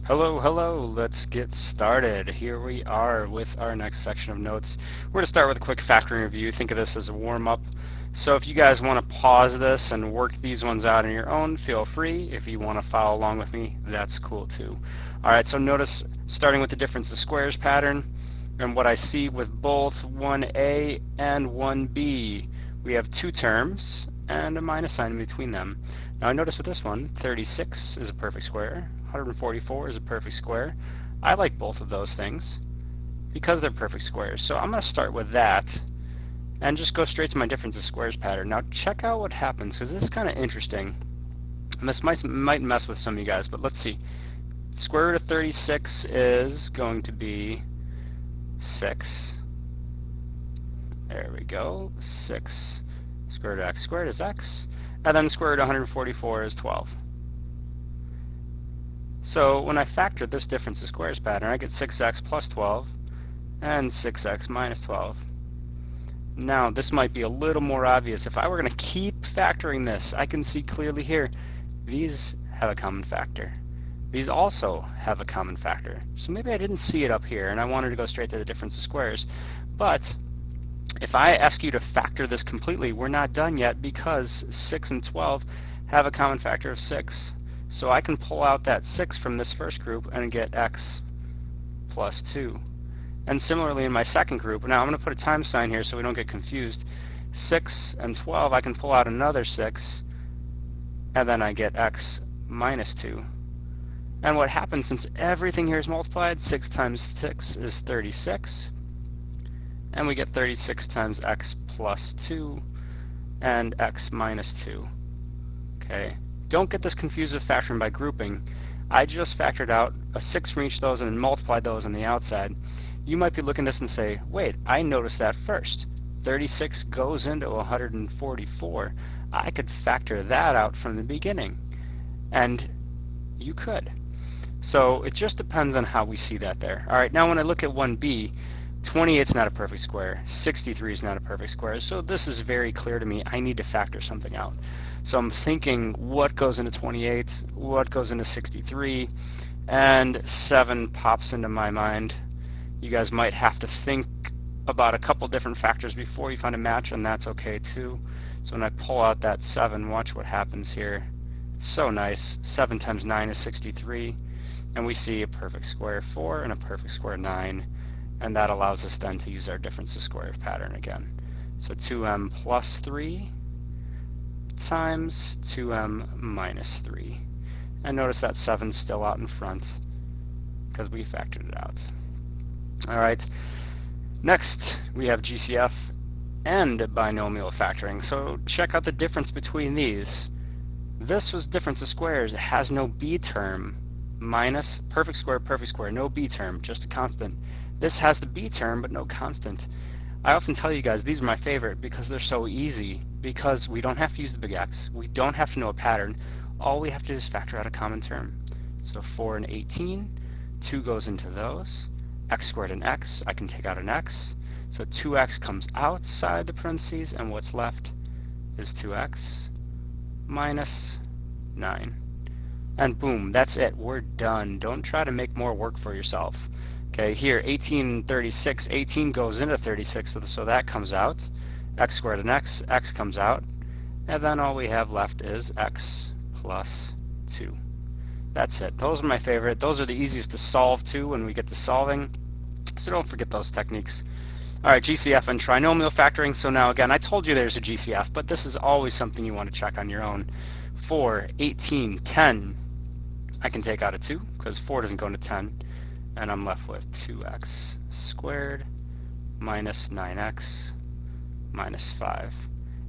Hello, hello, let's get started. Here we are with our next section of notes. We're going to start with a quick factoring review. Think of this as a warm-up. So if you guys want to pause this and work these ones out on your own, feel free. If you want to follow along with me, that's cool too. Alright, so notice starting with the difference of squares pattern, and what I see with both 1a and 1b, we have two terms and a minus sign in between them. Now notice with this one, 36 is a perfect square, 144 is a perfect square. I like both of those things because they're perfect squares. So I'm going to start with that and just go straight to my difference of squares pattern. Now check out what happens, because this is kind of interesting. And this might mess with some of you guys, but let's see. Square root of 36 is going to be 6. There we go. 6 square root of x squared is x. And then square root of 144 is 12. So when I factor this difference of squares pattern, I get 6x plus 12 and 6x minus 12. Now this might be a little more obvious. If I were going to keep factoring this, I can see clearly here, these have a common factor. These also have a common factor. So maybe I didn't see it up here and I wanted to go straight to the difference of squares. But if I ask you to factor this completely, we're not done yet, because 6 and 12 have a common factor of 6. So I can pull out that 6 from this first group and get x plus 2. And similarly in my second group, now I'm going to put a times sign here so we don't get confused. 6 and 12, I can pull out another 6, and then I get x minus 2. And what happens, since everything here is multiplied, 6 times 6 is 36. And we get 36 times x plus 2 and x minus 2. Okay. Don't get this confused with factoring by grouping. I just factored out a 6 from each of those and then multiplied those on the outside. You might be looking at this and say, wait, I noticed that first. 36 goes into 144. I could factor that out from the beginning. And you could. So it just depends on how we see that there. Alright, now when I look at 1b, 28 is not a perfect square, 63 is not a perfect square, so this is very clear to me. I need to factor something out. So I'm thinking, what goes into 28, what goes into 63, and 7 pops into my mind. You guys might have to think about a couple different factors before you find a match, and that's okay too. So when I pull out that 7, watch what happens here. It's so nice. 7 times 9 is 63, and we see a perfect square 4 and a perfect square 9. And that allows us then to use our difference of squares pattern again. So 2m plus 3 times 2m minus 3. And notice that 7's still out in front because we factored it out. Alright, next we have GCF and binomial factoring. So check out the difference between these. This was difference of squares. It has no b term. Minus perfect square, no b term, just a constant. This has the b term, but no constant. I often tell you guys these are my favorite because they're so easy, because we don't have to use the big X. We don't have to know a pattern. All we have to do is factor out a common term. So 4 and 18, 2 goes into those. X squared and x, I can take out an x. So 2x comes outside the parentheses, and what's left is 2x minus 9. And boom, that's it. We're done. Don't try to make more work for yourself. Okay, here 18, 36, 18 goes into 36, so that comes out. X squared and x comes out. And then all we have left is x plus 2. That's it. Those are my favorite. Those are the easiest to solve too when we get to solving. So don't forget those techniques. Alright, GCF and trinomial factoring. So now again, I told you there's a GCF, but this is always something you want to check on your own. 4, 18, 10. I can take out a 2 because 4 doesn't go into 10. And I'm left with 2x squared minus 9x minus 5.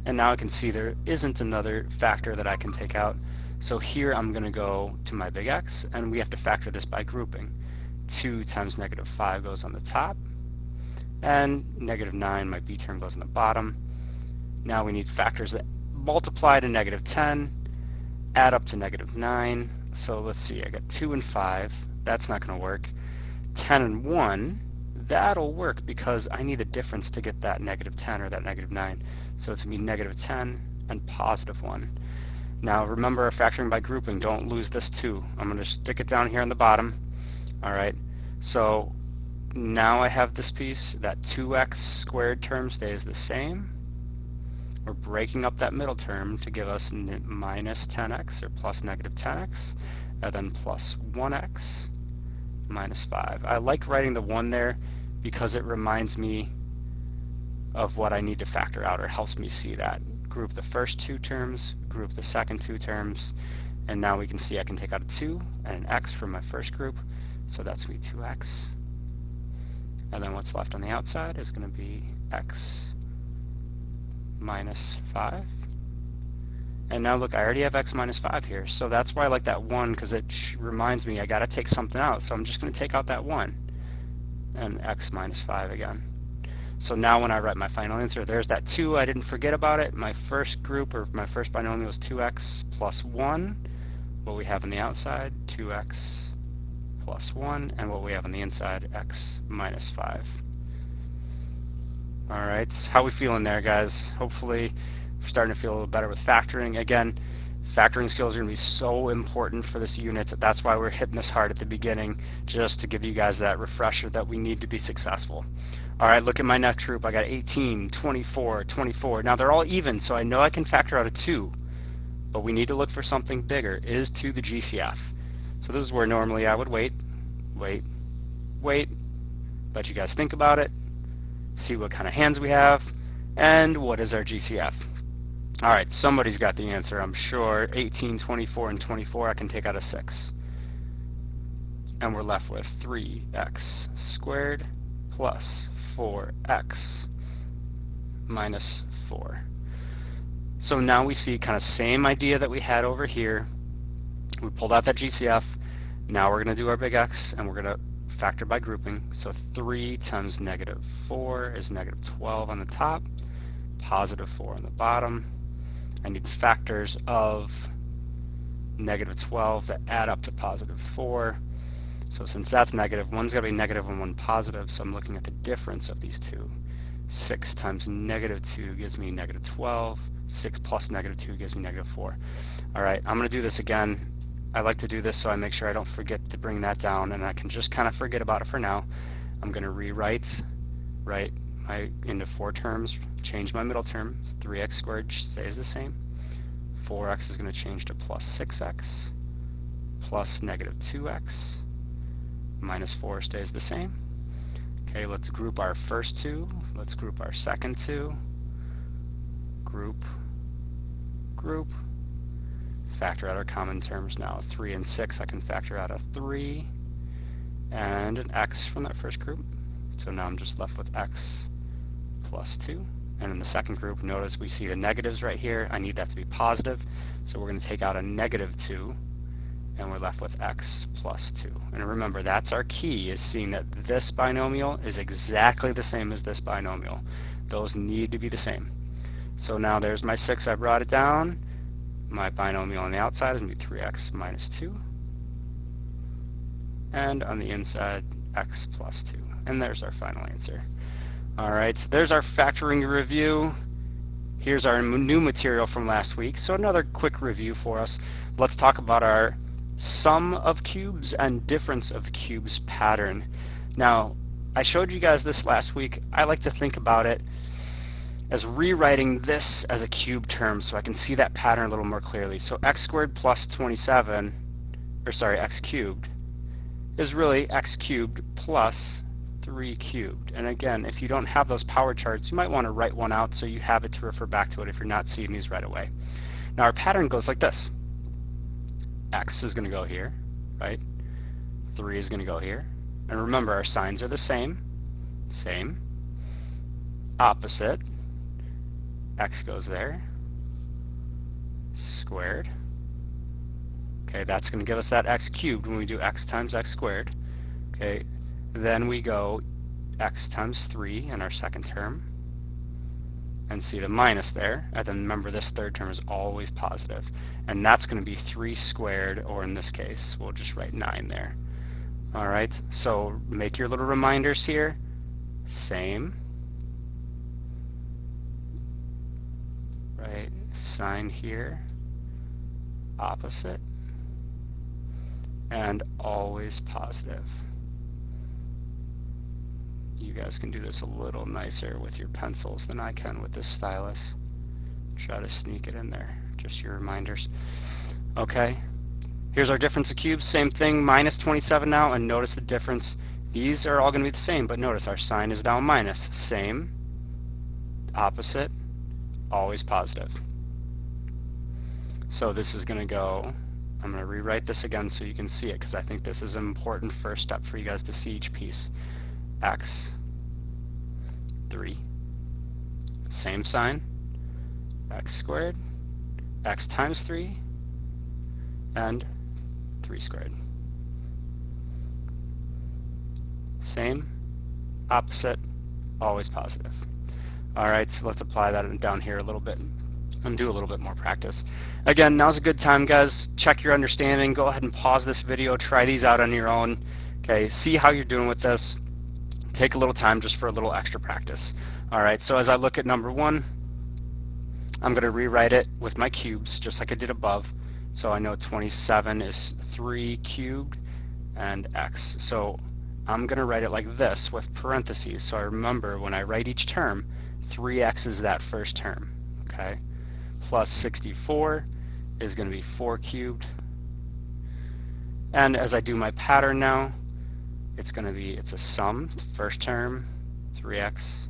And now I can see there isn't another factor that I can take out. So here I'm going to go to my big X, and we have to factor this by grouping. 2 times negative 5 goes on the top, and negative 9, my b term, goes on the bottom. Now we need factors that multiply to negative 10, add up to negative 9. So let's see, I got 2 and 5. That's not going to work. 10 and 1, that'll work because I need a difference to get that negative 10 or that negative 9. So it's going to be negative 10 and positive 1. Now remember, factoring by grouping, don't lose this 2. I'm going to stick it down here on the bottom. Alright, so now I have this piece. That 2x squared term stays the same. We're breaking up that middle term to give us minus 10x, or plus negative 10x, and then plus 1x minus 5. I like writing the 1 there because it reminds me of what I need to factor out, or helps me see that. Group the first two terms, group the second two terms, and now we can see I can take out a 2 and an x from my first group, so that's going to be 2x. And then what's left on the outside is going to be x minus 5. And now look, I already have x minus 5 here, so that's why I like that 1, because it reminds me I got to take something out, so I'm just going to take out that 1 and x minus 5 again. So now when I write my final answer, there's that 2, I didn't forget about it. My first group, or my first binomial, is 2x plus 1. What we have on the outside, 2x plus 1, and what we have on the inside, x minus 5. Alright, how we feeling there, guys? Hopefully we're starting to feel a little better with factoring. Again, factoring skills are going to be so important for this unit. That's why we're hitting this hard at the beginning, just to give you guys that refresher that we need to be successful. Alright, look at my next group. I got 18, 24, 24. Now they're all even, so I know I can factor out a 2. But we need to look for something bigger, is to the GCF. So this is where normally I would wait, let you guys think about it, see what kind of hands we have, and what is our GCF. Alright, somebody's got the answer, I'm sure. 18, 24, and 24, I can take out a 6. And we're left with 3x squared plus 4x minus 4. So now we see kind of same idea that we had over here. We pulled out that GCF. Now we're going to do our big X, and we're going to factor by grouping. So 3 times negative 4 is negative 12 on the top, positive 4 on the bottom. I need factors of negative 12 that add up to positive 4. So since that's negative, one's got to be negative and one positive, so I'm looking at the difference of these two. 6 times negative 2 gives me negative 12. 6 plus negative 2 gives me negative 4. Alright, I'm going to do this again. I like to do this so I make sure I don't forget to bring that down, and I can just kind of forget about it for now. I'm going to rewrite into 4 terms, change my middle term. 3x squared stays the same. 4x is going to change to plus 6x plus negative 2x. Minus 4 stays the same. Okay, let's group our first 2. Let's group our second 2. Group. Factor out our common terms now. 3 and 6, I can factor out a 3 and an x from that first group. So now I'm just left with x plus 2. And in the second group, notice we see the negatives right here. I need that to be positive. So we're going to take out a negative 2, and we're left with x plus 2. And remember, that's our key, is seeing that this binomial is exactly the same as this binomial. Those need to be the same. So now there's my 6, I brought it down. My binomial on the outside is going to be 3x minus 2. And on the inside, x plus 2. And there's our final answer. Alright, there's our factoring review. Here's our new material from last week. So another quick review for us. Let's talk about our sum of cubes and difference of cubes pattern. Now, I showed you guys this last week. I like to think about it as rewriting this as a cube term so I can see that pattern a little more clearly. So x squared plus 27, x cubed, is really x cubed plus 3 cubed. And again, if you don't have those power charts, you might want to write one out so you have it to refer back to it if you're not seeing these right away. Now our pattern goes like this. X is going to go here, right? 3 is going to go here. And remember, our signs are the same. Opposite. X goes there. Squared. Okay, that's going to give us that x cubed when we do x times x squared. Okay, then we go x times 3 in our second term. And see the minus there. And then remember, this third term is always positive. And that's going to be 3 squared, or in this case, we'll just write 9 there. Alright, so make your little reminders here. Same. Right, sign here. Opposite. And always positive. You guys can do this a little nicer with your pencils than I can with this stylus. Try to sneak it in there, just your reminders. Okay, here's our difference of cubes, same thing, minus 27 now, and notice the difference. These are all going to be the same, but notice our sign is now minus. Same, opposite, always positive. So this is going to go, I'm going to rewrite this again so you can see it, because I think this is an important first step for you guys to see each piece. X, 3, same sign, x squared, x times 3, and 3 squared. Same, opposite, always positive. Alright, so let's apply that down here a little bit and do a little bit more practice. Again, now's a good time, guys. Check your understanding. Go ahead and pause this video. Try these out on your own. Okay, see how you're doing with this. Take a little time just for a little extra practice. Alright, so as I look at number 1, I'm going to rewrite it with my cubes, just like I did above. So I know 27 is 3 cubed and x. So I'm going to write it like this with parentheses. So I remember when I write each term, 3x is that first term. Okay, plus 64 is going to be 4 cubed. And as I do my pattern now, it's going to be, it's a sum, first term, 3x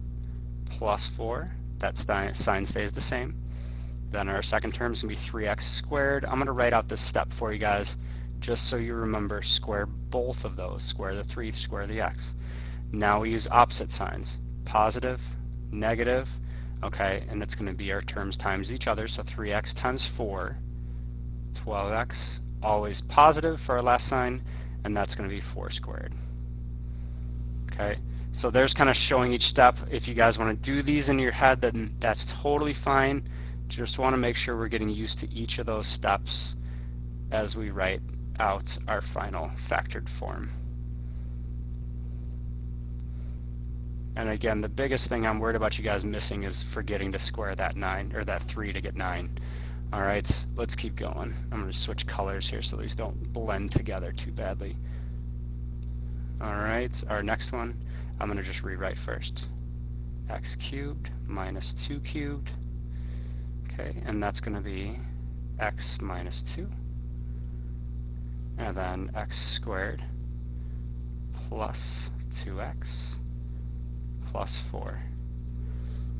plus 4. That sign stays the same. Then our second term is going to be 3x squared. I'm going to write out this step for you guys just so you remember, square both of those. Square the 3, square the x. Now we use opposite signs. Positive, negative, okay, and it's going to be our terms times each other, so 3x times 4, 12x, always positive for our last sign, and that's going to be 4 squared. Okay, so there's kind of showing each step. If you guys want to do these in your head, then that's totally fine. Just want to make sure we're getting used to each of those steps as we write out our final factored form. And again, the biggest thing I'm worried about you guys missing is forgetting to square that 9, or that 3 to get 9. Alright, let's keep going. I'm going to switch colors here so these don't blend together too badly. Alright, our next one, I'm going to just rewrite first. X cubed minus 2 cubed. Okay, and that's going to be x minus 2. And then x squared plus 2x plus 4.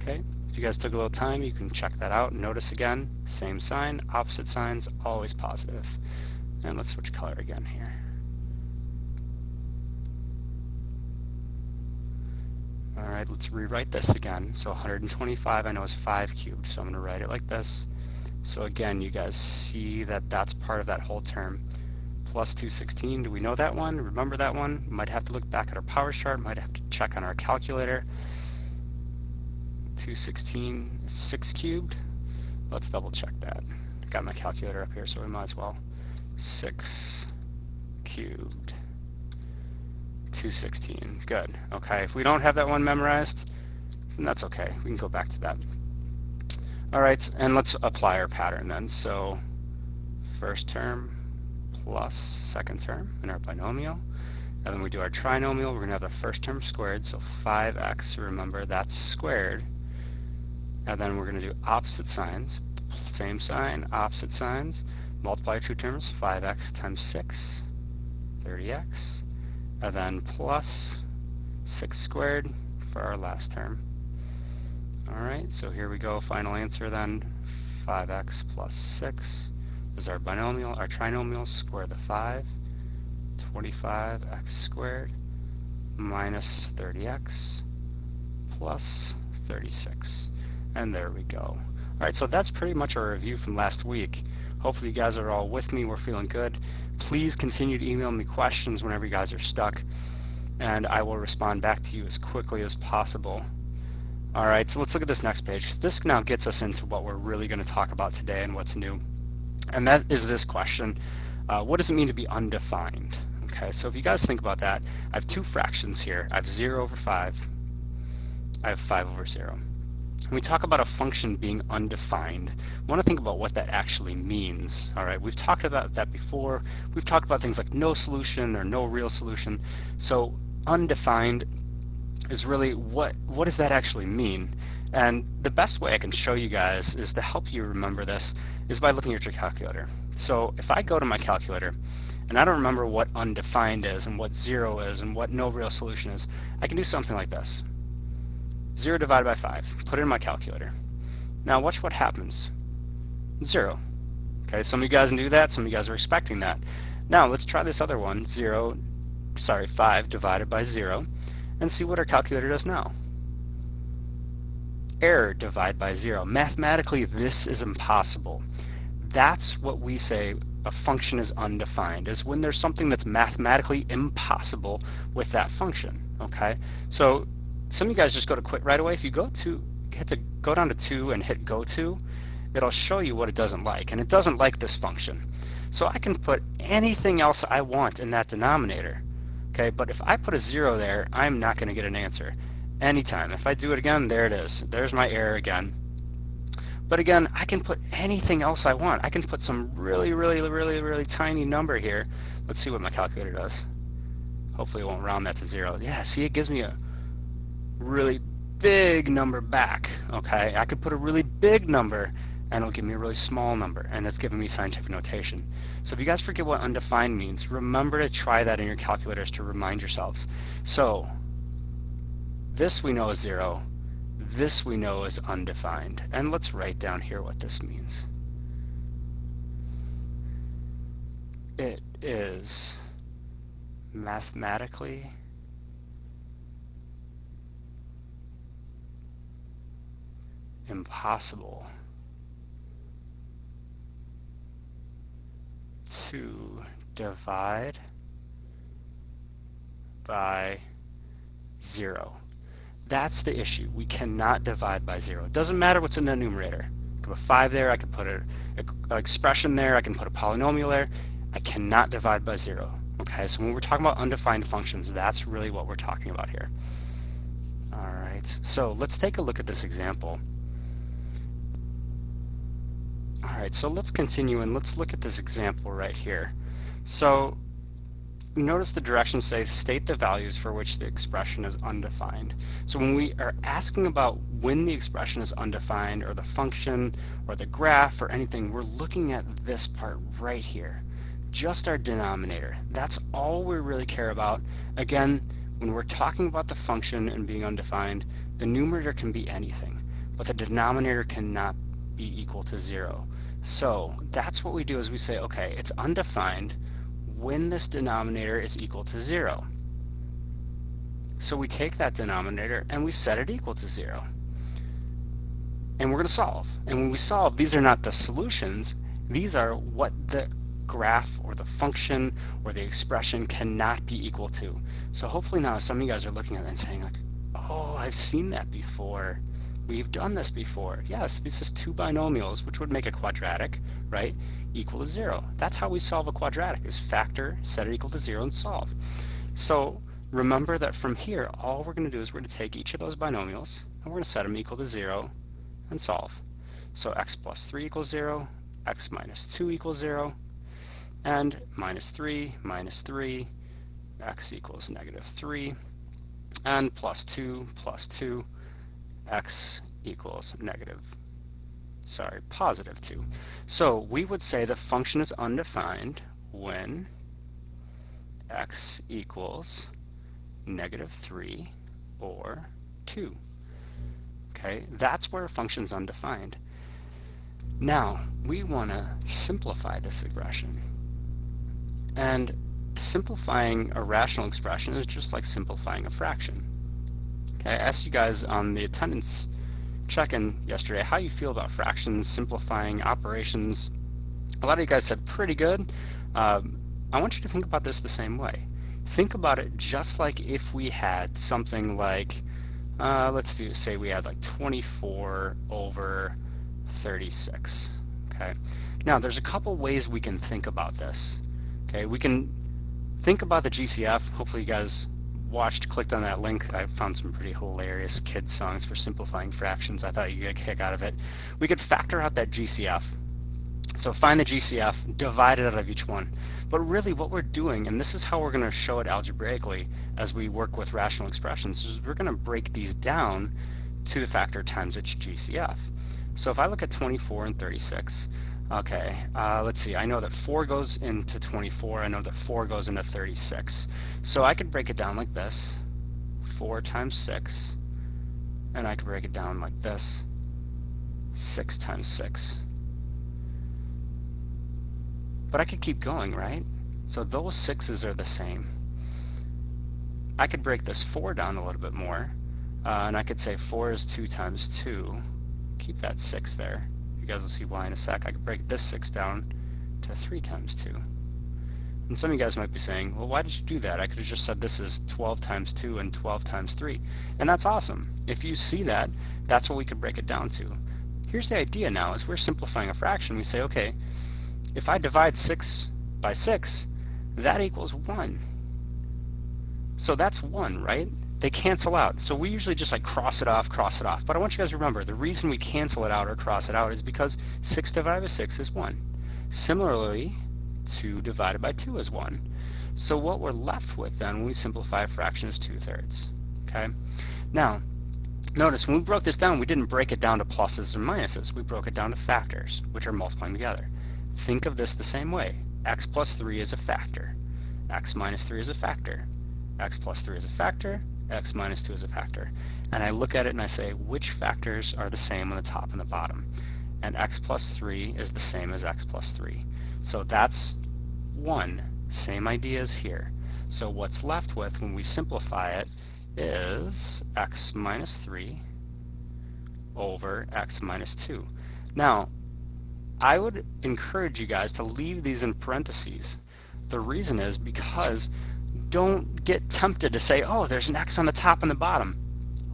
Okay, if you guys took a little time, you can check that out. Notice again, same sign, opposite signs, always positive. And let's switch color again here. Alright, let's rewrite this again. So 125 I know is 5 cubed, so I'm going to write it like this. So again, you guys see that that's part of that whole term. Plus 216, do we know that one? Remember that one? Might have to look back at our power chart, might have to check on our calculator. 216 is 6 cubed. Let's double check that. I've got my calculator up here, so we might as well. 6 cubed. 216. Good. Okay, if we don't have that one memorized, then that's okay. We can go back to that. Alright, and let's apply our pattern then. So, first term plus second term in our binomial. And then we do our trinomial. We're going to have the first term squared, so 5x, remember that's squared. And then we're going to do opposite signs. Same sign, opposite signs. Multiply our two terms, 5x times 6, 30x. And then plus 6 squared for our last term. Alright, so here we go, final answer then, 5x plus 6 is our binomial. Our trinomial, square the 5, 25x squared minus 30x plus 36. And there we go. Alright, so that's pretty much our review from last week. Hopefully you guys are all with me, we're feeling good. Please continue to email me questions whenever you guys are stuck, and I will respond back to you as quickly as possible. Alright, so let's look at this next page. This now gets us into what we're really going to talk about today and what's new. And that is this question. What does it mean to be undefined? Okay, so if you guys think about that, I have two fractions here. I have 0 over 5. I have 5 over 0. When we talk about a function being undefined, we want to think about what that actually means. Alright, we've talked about that before. We've talked about things like no solution or no real solution. So undefined is really what does that actually mean? And the best way I can show you guys is to help you remember this is by looking at your calculator. So if I go to my calculator and I don't remember what undefined is and what 0 is and what no real solution is, I can do something like this. 0 divided by 5. Put it in my calculator. Now watch what happens. 0. Okay, some of you guys knew that, some of you guys are expecting that. Now let's try this other one, 5 divided by 0, and see what our calculator does now. Error, divide by 0. Mathematically, this is impossible. That's what we say a function is undefined, is when there's something that's mathematically impossible with that function, okay? So some of you guys just go to quit right away. If you go down to 2 and hit go to, it'll show you what it doesn't like, and it doesn't like this function. So I can put anything else I want in that denominator, okay? But if I put a 0 there, I'm not going to get an answer anytime. If I do it again, there it is. There's my error again. But again, I can put anything else I want. I can put some really tiny number here. Let's see what my calculator does. Hopefully it won't round that to 0. Yeah, see, it gives me a really big number back, okay? I could put a really big number and it'll give me a really small number, and it's giving me scientific notation. So if you guys forget what undefined means, remember to try that in your calculators to remind yourselves. So this we know is 0. This we know is undefined. And let's write down here what this means. It is mathematically impossible to divide by 0. That's the issue. We cannot divide by 0. It doesn't matter what's in the numerator. I can put a 5 there, I can put an expression there, I can put a polynomial there. I cannot divide by 0. Okay, so when we're talking about undefined functions, that's really what we're talking about here. Alright, so let's take a look at this example. Alright, so let's continue and let's look at this example right here. So notice the directions say state the values for which the expression is undefined. So when we are asking about when the expression is undefined or the function or the graph or anything, we're looking at this part right here. Just our denominator. That's all we really care about. Again, when we're talking about the function and being undefined, the numerator can be anything, but the denominator cannot be equal to 0. So that's what we do is we say, okay, it's undefined when this denominator is equal to 0. So we take that denominator and we set it equal to 0. And we're going to solve. And when we solve, these are not the solutions. These are what the graph or the function or the expression cannot be equal to. So hopefully now some of you guys are looking at it and saying like, oh, I've seen that before. We've done this before. Yes, this is two binomials, which would make a quadratic, right, equal to 0. That's how we solve a quadratic, is factor, set it equal to 0, and solve. So remember that from here, all we're going to do is we're going to take each of those binomials, and we're going to set them equal to 0, and solve. So x plus 3 equals 0, x minus 2 equals 0, and minus 3, x equals negative 3, and plus 2, x equals positive 2. So we would say the function is undefined when x equals negative 3 or 2. Okay, that's where a function is undefined. Now, we want to simplify this expression. And simplifying a rational expression is just like simplifying a fraction. I asked you guys on the attendance check-in yesterday how you feel about fractions, simplifying operations. A lot of you guys said pretty good. I want you to think about this the same way. Think about it just like if we had something like, say we had like 24 over 36. Okay. Now there's a couple ways we can think about this. Okay, we can think about the GCF. Hopefully you guys clicked on that link. I found some pretty hilarious kid songs for simplifying fractions. I thought you'd get a kick out of it. We could factor out that GCF. So find the GCF, divide it out of each one. But really what we're doing, and this is how we're going to show it algebraically as we work with rational expressions, is we're going to break these down to the factor times its GCF. So if I look at 24 and 36, okay, let's see, I know that 4 goes into 24, I know that 4 goes into 36. So I could break it down like this, 4 times 6, and I could break it down like this, 6 times 6. But I could keep going, right? So those 6's are the same. I could break this 4 down a little bit more, and I could say 4 is 2 times 2. Keep that 6 there. You guys will see why in a sec. I could break this 6 down to 3 times 2. And some of you guys might be saying, well, why did you do that? I could have just said this is 12 times 2 and 12 times 3. And that's awesome. If you see that, that's what we could break it down to. Here's the idea now, is we're simplifying a fraction. We say, okay, if I divide 6 by 6, that equals 1. So that's 1, right? They cancel out. So we usually just like cross it off. But I want you guys to remember, the reason we cancel it out or cross it out is because 6 divided by 6 is 1. Similarly, 2 divided by 2 is 1. So what we're left with then when we simplify a fraction is 2/3. Okay? Now, notice when we broke this down, we didn't break it down to pluses and minuses. We broke it down to factors, which are multiplying together. Think of this the same way. X plus 3 is a factor. X minus 3 is a factor. X plus 3 is a factor. X minus 2 is a factor. And I look at it and I say, which factors are the same on the top and the bottom? And X plus 3 is the same as X plus 3. So that's 1. Same idea as here. So what's left with when we simplify it is X minus 3 over X minus 2. Now, I would encourage you guys to leave these in parentheses. The reason is because don't get tempted to say, oh, there's an X on the top and the bottom,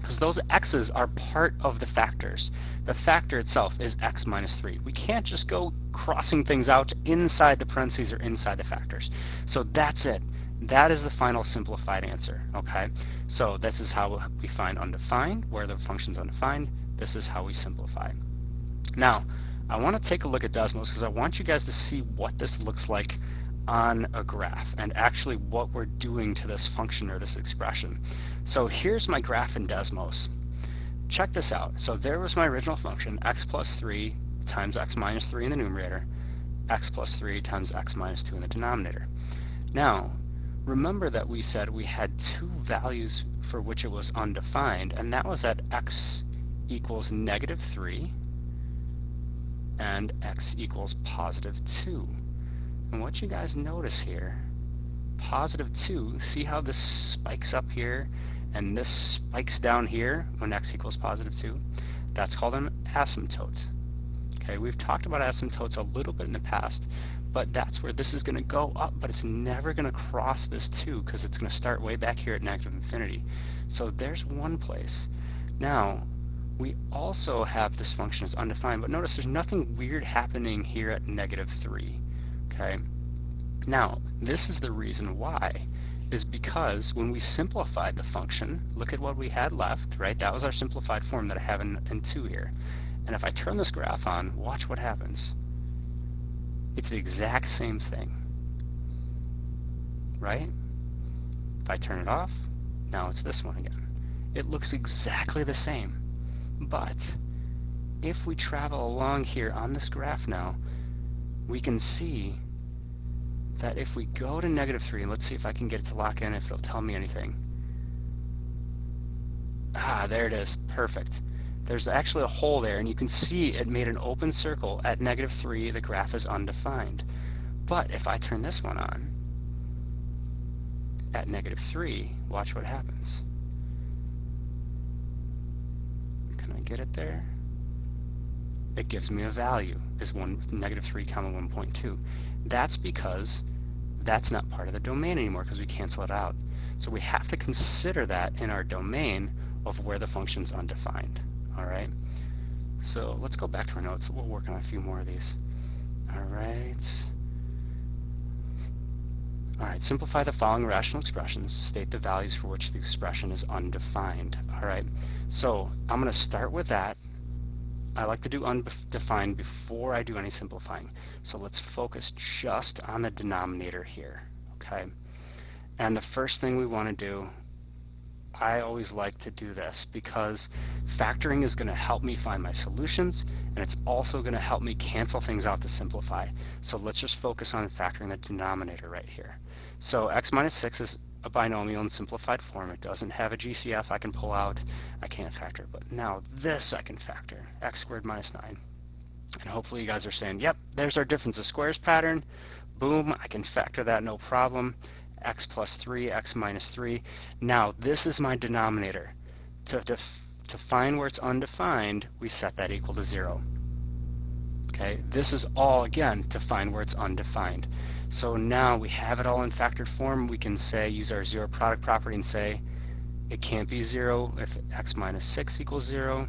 because those X's are part of the factors. The factor itself is X minus 3. We can't just go crossing things out inside the parentheses or inside the factors. So that's it. That is the final simplified answer, okay? So this is how we find undefined, where the function's undefined. This is how we simplify. Now, I want to take a look at Desmos because I want you guys to see what this looks like on a graph and actually what we're doing to this function or this expression. So here's my graph in Desmos. Check this out. So there was my original function, x plus 3 times x minus 3 in the numerator, x plus 3 times x minus 2 in the denominator. Now, remember that we said we had two values for which it was undefined, and that was at x equals negative 3 and x equals positive 2. And what you guys notice here, positive 2, see how this spikes up here and this spikes down here when x equals positive 2? That's called an asymptote. Okay, we've talked about asymptotes a little bit in the past, but that's where this is going to go up, but it's never going to cross this 2 because it's going to start way back here at negative infinity. So there's one place. Now, we also have this function as undefined, but notice there's nothing weird happening here at negative 3. Okay? Now, this is the reason why, is because when we simplified the function, look at what we had left, right? That was our simplified form that I have in 2 here. And if I turn this graph on, watch what happens. It's the exact same thing, right? If I turn it off, now it's this one again. It looks exactly the same. But if we travel along here on this graph now, we can see that if we go to negative 3, and let's see if I can get it to lock in, if it'll tell me anything. Ah, there it is. Perfect. There's actually a hole there, and you can see it made an open circle. At negative 3, the graph is undefined. But if I turn this one on, at negative 3, watch what happens. Can I get it there? It gives me a value, is negative 3 comma 1.2. That's because that's not part of the domain anymore because we cancel it out. So we have to consider that in our domain of where the function's undefined. All right. So let's go back to our notes. We'll work on a few more of these. All right. All right. Simplify the following rational expressions. State the values for which the expression is undefined. All right. So I'm going to start with that. I like to do undefined before I do any simplifying. So let's focus just on the denominator here, okay? And the first thing we want to do, I always like to do this because factoring is going to help me find my solutions, and it's also going to help me cancel things out to simplify. So let's just focus on factoring the denominator right here. So x minus 6 is a binomial in simplified form. It doesn't have a GCF I can pull out. I can't factor, but now this I can factor, x squared minus 9. And hopefully you guys are saying, yep, there's our difference of squares pattern. Boom, I can factor that, no problem. X plus 3, x minus 3. Now this is my denominator. To find where it's undefined, we set that equal to 0. Okay, this is all, again, to find where it's undefined. So now we have it all in factored form. We can say, use our zero product property and say it can't be 0 if x minus 6 equals 0,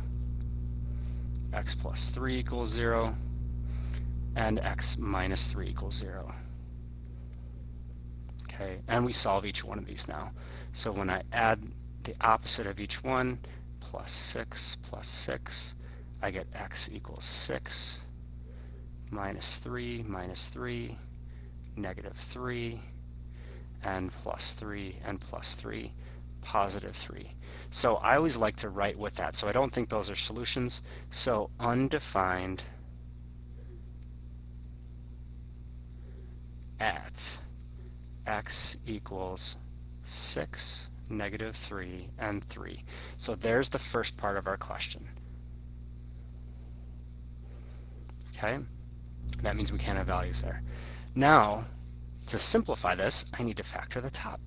x plus 3 equals 0, and x minus 3 equals 0. Okay, and we solve each one of these now. So when I add the opposite of each one, plus 6, I get x equals 6, minus 3, negative 3, and plus 3, positive 3. So I always like to write with that, so I don't think those are solutions. So undefined at x equals 6, negative 3, and 3. So there's the first part of our question. Okay, that means we can't have values there. Now, to simplify this, I need to factor the top.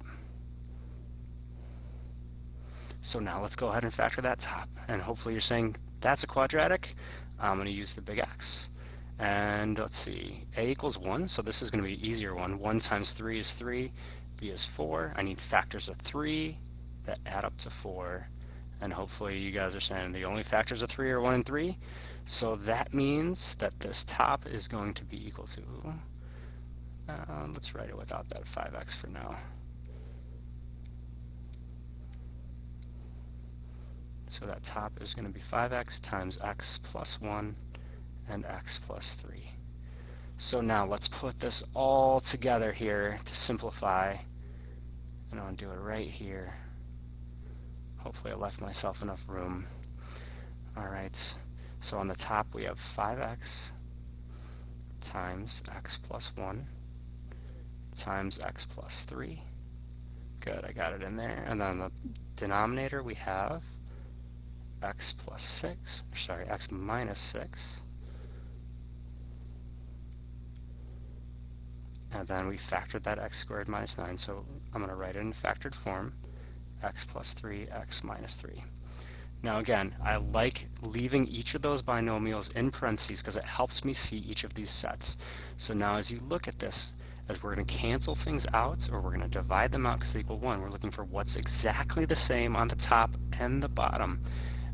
So now let's go ahead and factor that top. And hopefully you're saying, that's a quadratic. I'm going to use the big X. And let's see, a equals 1, so this is going to be an easier one. 1 times 3 is 3, b is 4. I need factors of 3 that add up to 4. And hopefully you guys are saying the only factors of 3 are 1 and 3. So that means that this top is going to be equal to, let's write it without that 5x for now. So that top is going to be 5x times x plus 1 and x plus 3. So now let's put this all together here to simplify. And I'll do it right here. Hopefully I left myself enough room. Alright, so on the top we have 5x times x plus 1 times x plus 3. Good, I got it in there. And then on the denominator we have x minus 6. And then we factored that x squared minus 9, so I'm going to write it in factored form, x plus 3, x minus 3. Now again, I like leaving each of those binomials in parentheses because it helps me see each of these sets. So now as you look at this, as we're going to cancel things out, or we're going to divide them out because they equal 1, we're looking for what's exactly the same on the top and the bottom.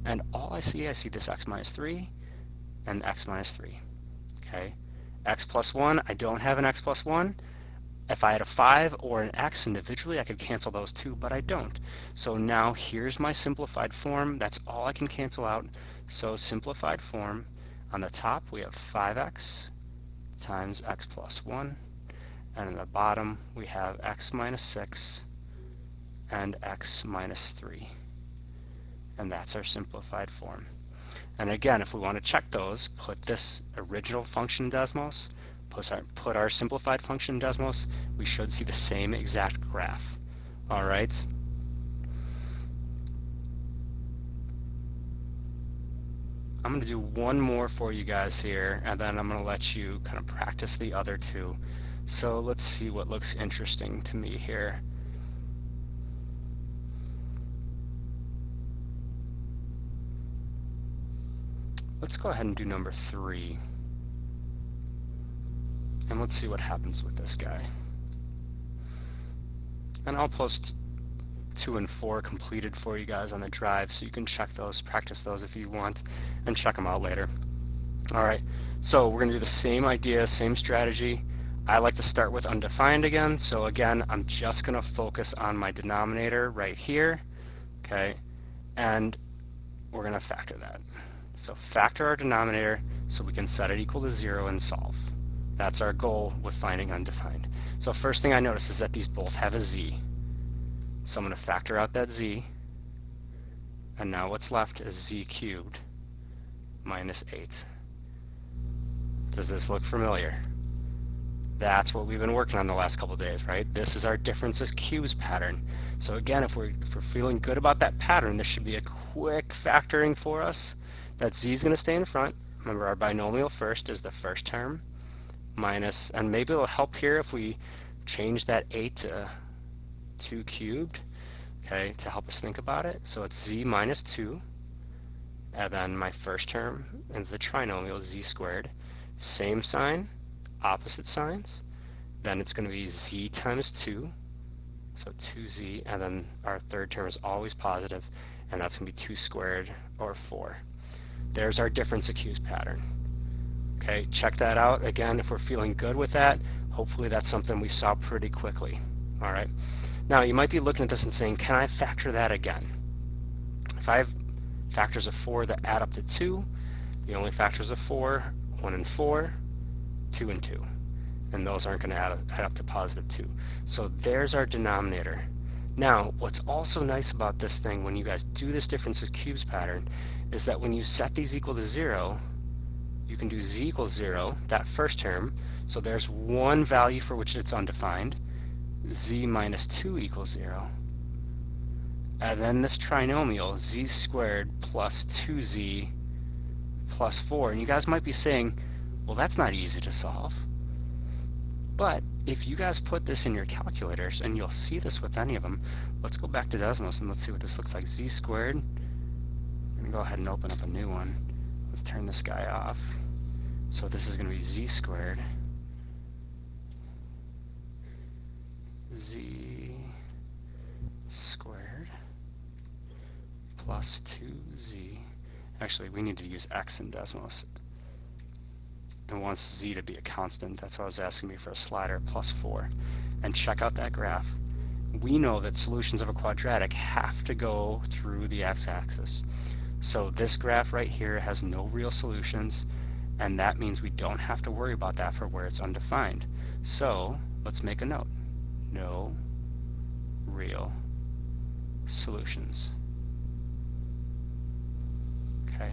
And all I see this x minus 3 and x minus 3. Okay, x plus 1, I don't have an x plus 1. If I had a 5 or an x individually, I could cancel those two, but I don't. So now here's my simplified form. That's all I can cancel out. So simplified form, on the top we have 5x times x plus 1, and in the bottom we have x minus 6 and x minus 3. And that's our simplified form. And again, if we want to check those, put this original function in Desmos, put our simplified function in Desmos, we should see the same exact graph. All right. I'm going to do one more for you guys here, and then I'm going to let you kind of practice the other two. So let's see what looks interesting to me here. Let's go ahead and do number 3. And let's see what happens with this guy. And I'll post 2 and 4 completed for you guys on the drive, so you can check those, practice those if you want, and check them out later. Alright, so we're going to do the same idea, same strategy. I like to start with undefined again, so again, I'm just going to focus on my denominator right here, okay, and we're going to factor that. So factor our denominator so we can set it equal to 0 and solve. That's our goal with finding undefined. So first thing I notice is that these both have a z. So I'm going to factor out that z, and now what's left is z cubed minus 8. Does this look familiar? That's what we've been working on the last couple of days, right? This is our differences cubes pattern. So again, if we're feeling good about that pattern, this should be a quick factoring for us. That z is going to stay in front. Remember, our binomial first is the first term minus, and maybe it'll help here if we change that 8 to 2 cubed, okay, to help us think about it. So it's z minus 2, and then my first term into the trinomial, z squared. Same sign, opposite signs. Then it's going to be z times 2, so 2z, and then our third term is always positive, and that's going to be 2 squared, or 4. There's our difference of cubes pattern. Okay, check that out. Again, if we're feeling good with that, hopefully that's something we saw pretty quickly. All right. Now, you might be looking at this and saying, can I factor that again? If I have factors of 4 that add up to 2, the only factors of 4, 1 and 4, 2 and 2. And those aren't going to add up to positive 2. So there's our denominator. Now, what's also nice about this thing when you guys do this difference of cubes pattern is that when you set these equal to 0, you can do z equals 0, that first term, so there's one value for which it's undefined, z minus 2 equals 0. And then this trinomial, z squared plus 2z plus 4. And you guys might be saying, well, that's not easy to solve. But if you guys put this in your calculators, and you'll see this with any of them, let's go back to Desmos and let's see what this looks like. Z squared, I'm going to go ahead and open up a new one. Let's turn this guy off. So this is going to be z squared, z squared plus 2z. Actually, we need to use x in Desmos. And wants z to be a constant. That's why I was asking me for a slider, plus 4. And check out that graph. We know that solutions of a quadratic have to go through the x-axis. So this graph right here has no real solutions, and that means we don't have to worry about that for where it's undefined. So let's make a note. No real solutions. Okay,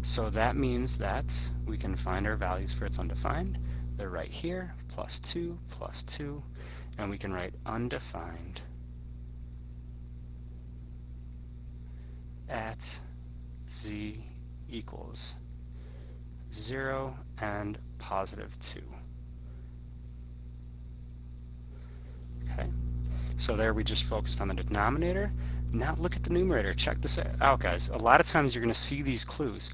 so that means that we can find our values for its undefined. They're right here, plus 2, and we can write undefined at z equals 0 and positive 2. Okay, so there we just focused on the denominator. Now look at the numerator. Check this out, guys. A lot of times you're going to see these clues.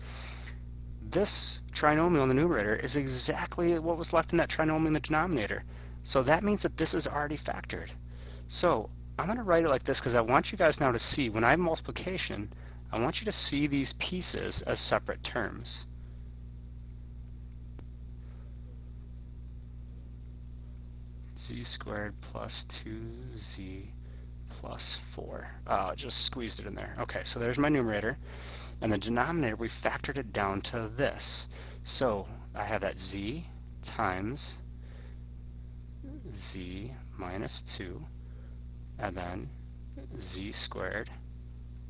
This trinomial in the numerator is exactly what was left in that trinomial in the denominator. So that means that this is already factored. So I'm going to write it like this because I want you guys now to see, when I have multiplication, I want you to see these pieces as separate terms. Z squared plus 2z plus 4. Oh, just squeezed it in there. Okay, so there's my numerator. And the denominator, we factored it down to this. So I have that z times z minus 2, and then z squared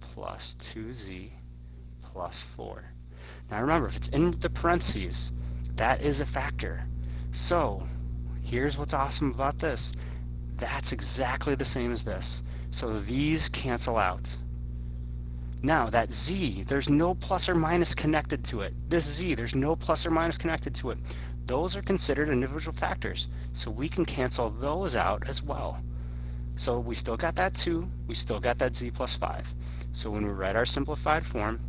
plus 2z plus 4. Now remember, if it's in the parentheses, that is a factor. So here's what's awesome about this. That's exactly the same as this. So these cancel out. Now that z, there's no plus or minus connected to it. This z, there's no plus or minus connected to it. Those are considered individual factors. So we can cancel those out as well. So we still got that 2, we still got that z plus 5. So when we write our simplified form,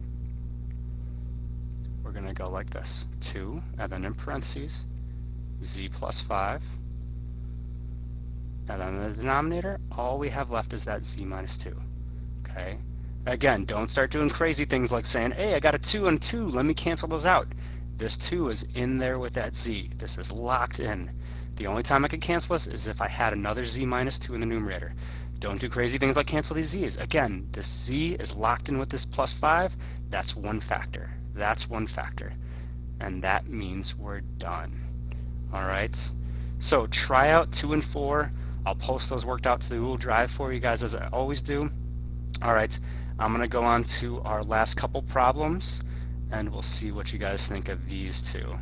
we're going to go like this. 2, and then in parentheses, z plus 5. And then in the denominator, all we have left is that z minus 2. Okay? Again, don't start doing crazy things like saying, hey, I got a 2 and 2, let me cancel those out. This 2 is in there with that z. This is locked in. The only time I could cancel this is if I had another z minus 2 in the numerator. Don't do crazy things like cancel these z's. Again, this z is locked in with this plus 5. That's one factor. That's one factor. And that means we're done. Alright? So try out 2 and 4. I'll post those worked out to the Google Drive for you guys as I always do. Alright, I'm going to go on to our last couple problems, and we'll see what you guys think of these two.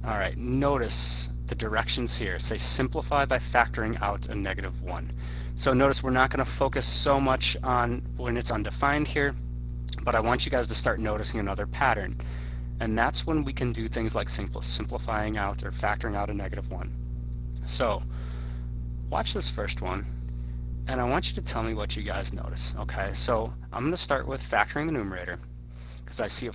Alright, notice the directions here. Say simplify by factoring out a -1. So notice we're not going to focus so much on when it's undefined here, but I want you guys to start noticing another pattern. And that's when we can do things like simplifying out or factoring out a -1. So watch this first one, and I want you to tell me what you guys notice. Okay, so I'm going to start with factoring the numerator, because I see a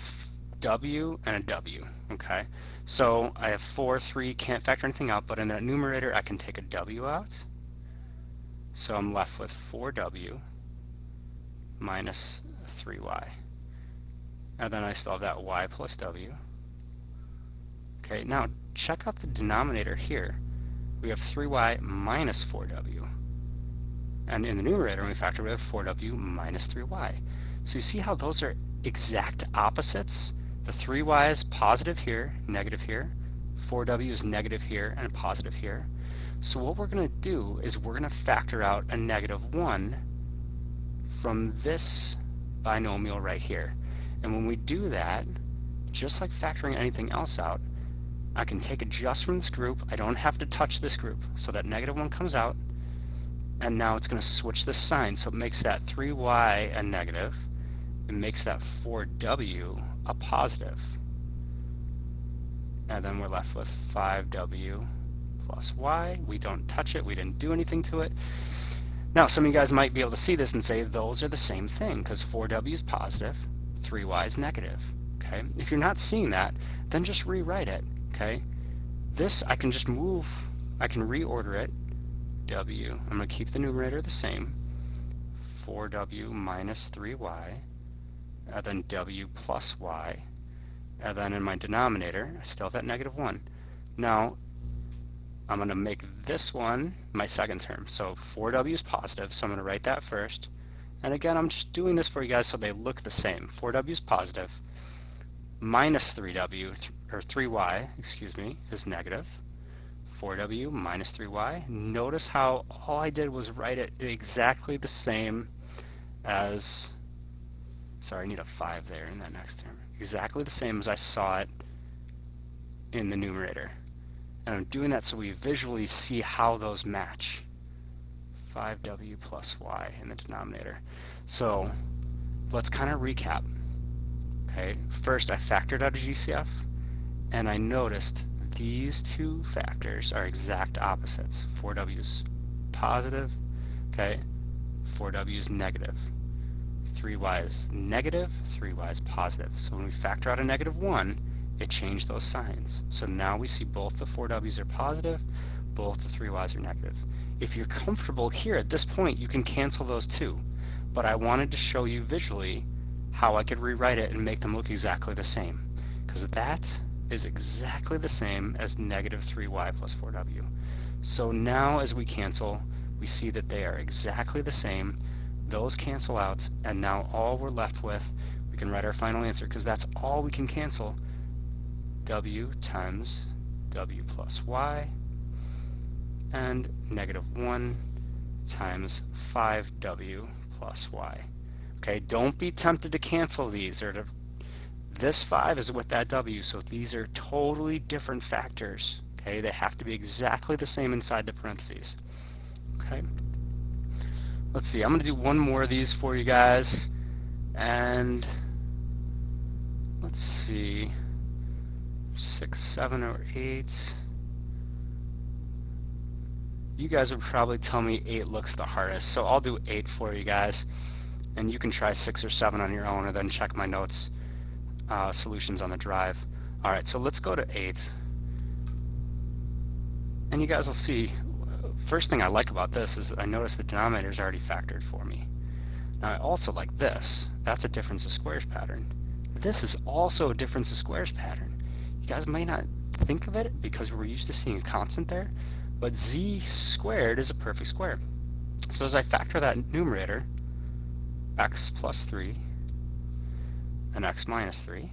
W and a W. Okay, so I have 4, 3, can't factor anything out, but in that numerator I can take a W out. So I'm left with 4W minus 3Y. And then I still have that Y plus W. Okay, now check out the denominator here. We have 3Y minus 4W. And in the numerator, when we factor, we have 4W minus 3Y. So you see how those are exact opposites? The 3Y is positive here, negative here. 4W is negative here and positive here. So what we're going to do is we're going to factor out a -1 from this binomial right here. And when we do that, just like factoring anything else out, I can take it just from this group. I don't have to touch this group. So that -1 comes out, and now it's going to switch the sign. So it makes that 3Y a negative. It makes that 4W a positive. And then we're left with 5W plus Y. We don't touch it. We didn't do anything to it. Now, some of you guys might be able to see this and say those are the same thing, because 4W is positive, 3Y is negative. Okay? If you're not seeing that, then just rewrite it. Okay? This I can just move, I can reorder it. W, I'm going to keep the numerator the same. 4W minus 3Y, and then W plus Y. And then in my denominator, I still have that -1. Now, I'm going to make this one my second term. So 4W is positive, so I'm going to write that first. And again, I'm just doing this for you guys so they look the same. 4W is positive, minus 3W, or 3Y, excuse me, is negative. 4W minus 3Y. Notice how all I did was write it exactly the same as, sorry, I need a 5 there in that next term. Exactly the same as I saw it in the numerator. And I'm doing that so we visually see how those match. 5W plus Y in the denominator. So let's kind of recap. Okay, first I factored out a GCF, and I noticed these two factors are exact opposites. 4W is positive, okay, 4W is negative. 3Y is negative, 3Y is positive. So when we factor out a -1, it changed those signs. So now we see both the 4W's are positive, both the 3Y's are negative. If you're comfortable here at this point, you can cancel those two. But I wanted to show you visually how I could rewrite it and make them look exactly the same. Because that is exactly the same as -3Y plus 4W. So now as we cancel, we see that they are exactly the same. Those cancel out, and now all we're left with, we can write our final answer because that's all we can cancel. W times W plus Y, and -1 times 5W plus Y. Okay, don't be tempted to cancel these, or to, this 5 is with that W, so these are totally different factors. Okay, they have to be exactly the same inside the parentheses. Okay, let's see, I'm going to do one more of these for you guys, and let's see, 6, 7, or 8. You guys would probably tell me 8 looks the hardest, so I'll do 8 for you guys, and you can try 6 or 7 on your own, and then check my notes, solutions on the drive. Alright, so let's go to 8, and you guys will see, first thing I like about this is I notice the denominator is already factored for me. Now I also like this. That's a difference of squares pattern. This is also a difference of squares pattern. You guys may not think of it because we're used to seeing a constant there, but z squared is a perfect square. So as I factor that numerator, x plus 3 and x minus 3.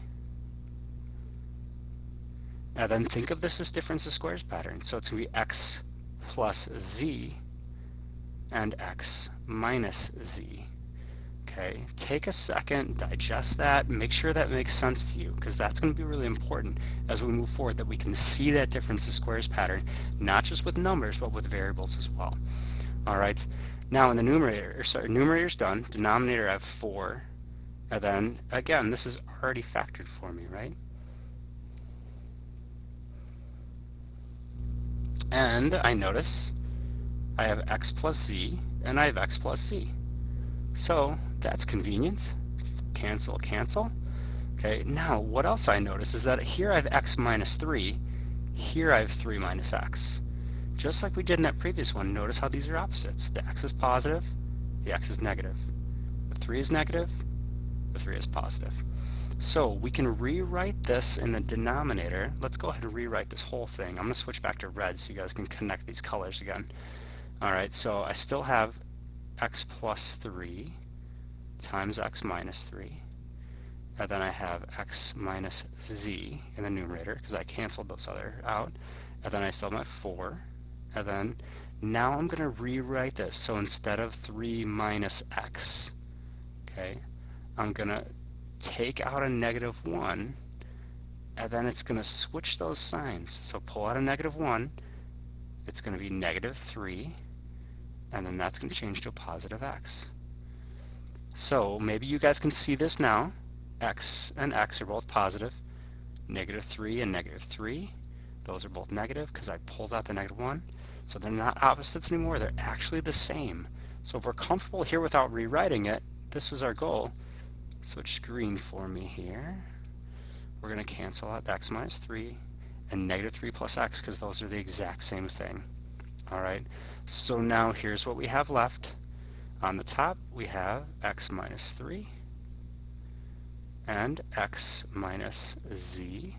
And then think of this as difference of squares pattern. So it's going to be x plus z and x minus z. Okay, take a second, digest that, make sure that makes sense to you, because that's going to be really important as we move forward, that we can see that difference of squares pattern, not just with numbers, but with variables as well. All right, now in the numerator, numerator's done, denominator I have 4, and then, again, this is already factored for me, right? And I notice I have x plus z, and I have x plus z. So that's convenient. Cancel, cancel. Okay, now what else I notice is that here I have x minus 3, here I have 3 minus x. Just like we did in that previous one, notice how these are opposites. The x is positive, the x is negative. The 3 is negative, the 3 is positive. So we can rewrite this in the denominator. Let's go ahead and rewrite this whole thing. I'm going to switch back to red so you guys can connect these colors again. Alright, so I still have x plus 3 times x minus 3. And then I have x minus z in the numerator because I canceled those other out. And then I still have my 4. And then now I'm going to rewrite this. So instead of 3 minus x, okay, I'm going to take out a negative 1, and then it's going to switch those signs. So pull out a negative 1, it's going to be negative 3, and then that's going to change to a positive x. So maybe you guys can see this now. X and x are both positive. Negative 3 and negative 3, those are both negative because I pulled out the negative 1. So they're not opposites anymore, they're actually the same. So if we're comfortable here without rewriting it, this was our goal. Switch screen for me here. We're going to cancel out x minus 3 and negative 3 plus x because those are the exact same thing. Alright, so now here's what we have left. On the top we have x minus 3 and x minus z.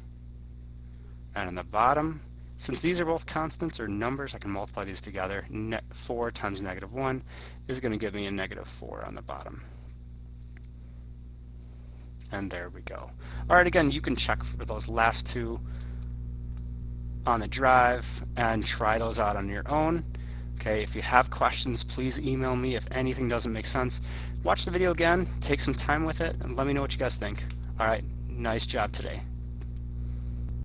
And on the bottom, since these are both constants or numbers, I can multiply these together. 4 times negative 1 is going to give me a negative 4 on the bottom. And there we go. Alright, again, you can check for those last two on the drive and try those out on your own. Okay, if you have questions, please email me if anything doesn't make sense. Watch the video again, take some time with it, and let me know what you guys think. Alright, nice job today.